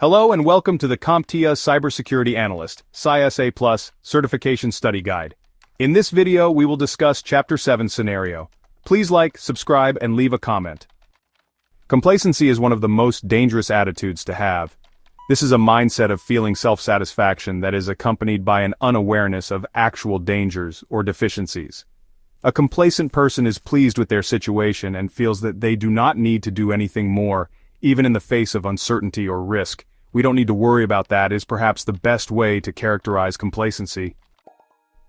Hello and welcome to the CompTIA Cybersecurity Analyst, CySA Plus, Certification Study Guide. In this video, we will discuss Chapter 7 Scenario. Please like, subscribe, and leave a comment. Complacency is one of the most dangerous attitudes to have. This is a mindset of feeling self-satisfaction that is accompanied by an unawareness of actual dangers or deficiencies. A complacent person is pleased with their situation and feels that they do not need to do anything more, even in the face of uncertainty or risk. We don't need to worry about that is perhaps the best way to characterize complacency.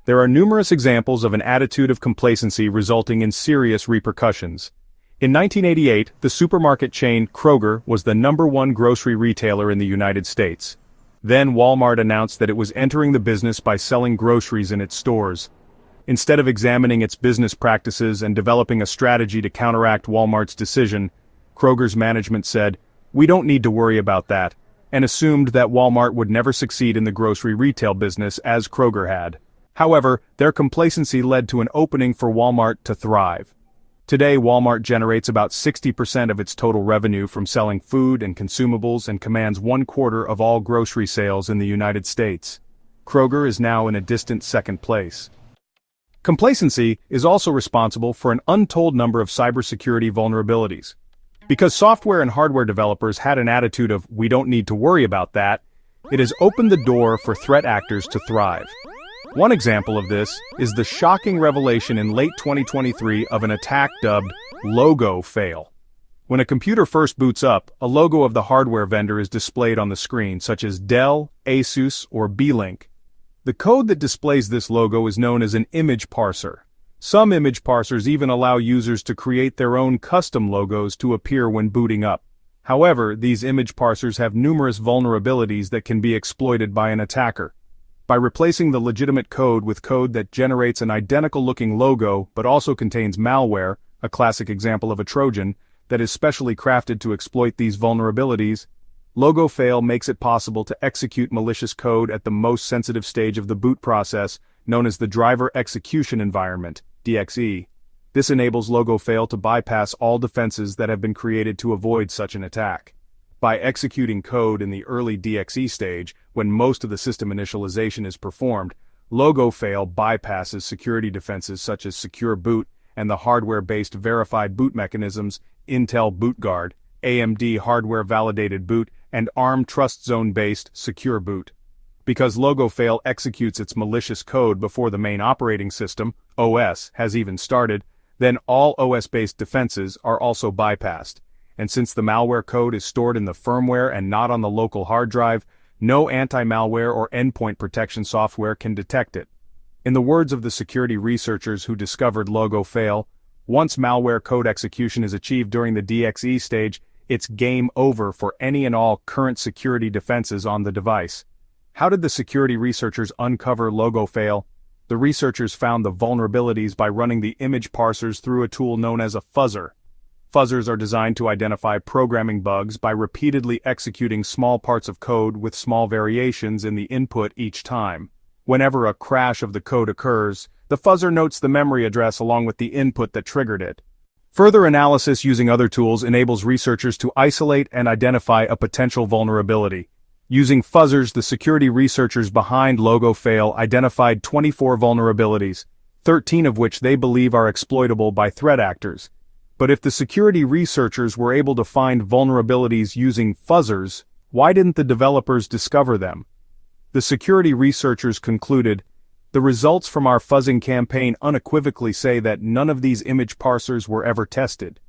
There are numerous examples of an attitude of complacency resulting in serious repercussions. In 1988, the supermarket chain Kroger was the #1 grocery retailer in the United States. Then Walmart announced that it was entering the business by selling groceries in its stores. Instead of examining its business practices and developing a strategy to counteract Walmart's decision, Kroger's management said, "We don't need to worry about that," and assumed that Walmart would never succeed in the grocery retail business as Kroger had. However, their complacency led to an opening for Walmart to thrive. Today, Walmart generates about 60% of its total revenue from selling food and consumables and commands 1/4 of all grocery sales in the United States. Kroger is now in a distant second place. Complacency is also responsible for an untold number of cybersecurity vulnerabilities. Because software and hardware developers had an attitude of "we don't need to worry about that," it has opened the door for threat actors to thrive. One example of this is the shocking revelation in late 2023 of an attack dubbed logo fail. When a computer first boots up, a logo of the hardware vendor is displayed on the screen, such as Dell, Asus, or B-Link. The code that displays this logo is known as an image parser. Some image parsers even allow users to create their own custom logos to appear when booting up. However, these image parsers have numerous vulnerabilities that can be exploited by an attacker. By replacing the legitimate code with code that generates an identical-looking logo but also contains malware, a classic example of a Trojan, that is specially crafted to exploit these vulnerabilities, logo fail makes it possible to execute malicious code at the most sensitive stage of the boot process, known as the driver execution environment, DXE. This enables logo fail to bypass all defenses that have been created to avoid such an attack. By executing code in the early DXE stage, when most of the system initialization is performed, logo fail bypasses security defenses such as secure boot and the hardware-based verified boot mechanisms, Intel Boot Guard, AMD hardware validated boot, and ARM Trust Zone-based secure boot. Because logo fail executes its malicious code before the main operating system, OS, has even started, then all OS-based defenses are also bypassed. And since the malware code is stored in the firmware and not on the local hard drive, no anti-malware or endpoint protection software can detect it. In the words of the security researchers who discovered logo fail, once malware code execution is achieved during the DXE stage, it's game over for any and all current security defenses on the device. How did the security researchers uncover logo fail? The researchers found the vulnerabilities by running the image parsers through a tool known as a fuzzer. Fuzzers are designed to identify programming bugs by repeatedly executing small parts of code with small variations in the input each time. Whenever a crash of the code occurs, the fuzzer notes the memory address along with the input that triggered it. Further analysis using other tools enables researchers to isolate and identify a potential vulnerability. Using fuzzers, the security researchers behind logo fail identified 24 vulnerabilities, 13 of which they believe are exploitable by threat actors. But if the security researchers were able to find vulnerabilities using fuzzers, why didn't the developers discover them? The security researchers concluded, "The results from our fuzzing campaign unequivocally say that none of these image parsers were ever tested."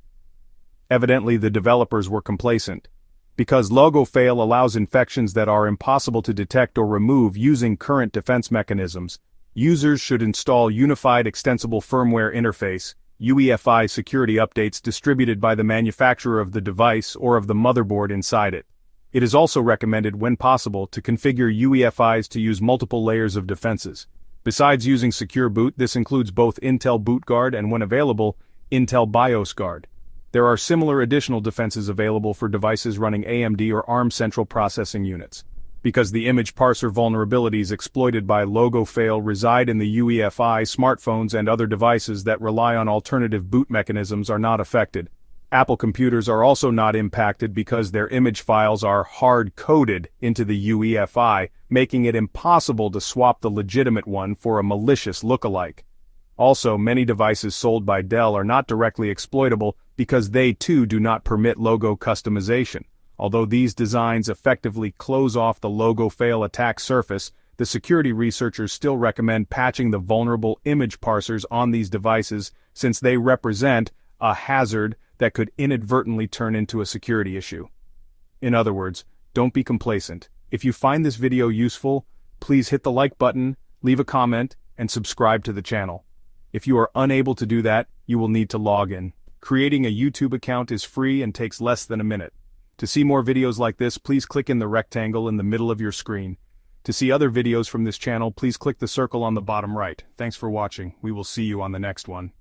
Evidently, the developers were complacent. Because logo fail allows infections that are impossible to detect or remove using current defense mechanisms, users should install Unified Extensible Firmware Interface, UEFI security updates distributed by the manufacturer of the device or of the motherboard inside it. It is also recommended when possible to configure UEFIs to use multiple layers of defenses. Besides using Secure Boot, this includes both Intel Boot Guard and, when available, Intel BIOS Guard. There are similar additional defenses available for devices running AMD or ARM central processing units. Because the image parser vulnerabilities exploited by logo fail reside in the UEFI, smartphones and other devices that rely on alternative boot mechanisms are not affected. Apple computers are also not impacted because their image files are hard-coded into the UEFI, making it impossible to swap the legitimate one for a malicious lookalike. Also, many devices sold by Dell are not directly exploitable because they too do not permit logo customization. Although these designs effectively close off the logo fail attack surface, the security researchers still recommend patching the vulnerable image parsers on these devices since they represent a hazard that could inadvertently turn into a security issue. In other words, don't be complacent. If you find this video useful, please hit the like button, leave a comment, and subscribe to the channel. If you are unable to do that, you will need to log in. Creating a YouTube account is free and takes less than a minute. To see more videos like this, please click in the rectangle in the middle of your screen. To see other videos from this channel, please click the circle on the bottom right. Thanks for watching. We will see you on the next one.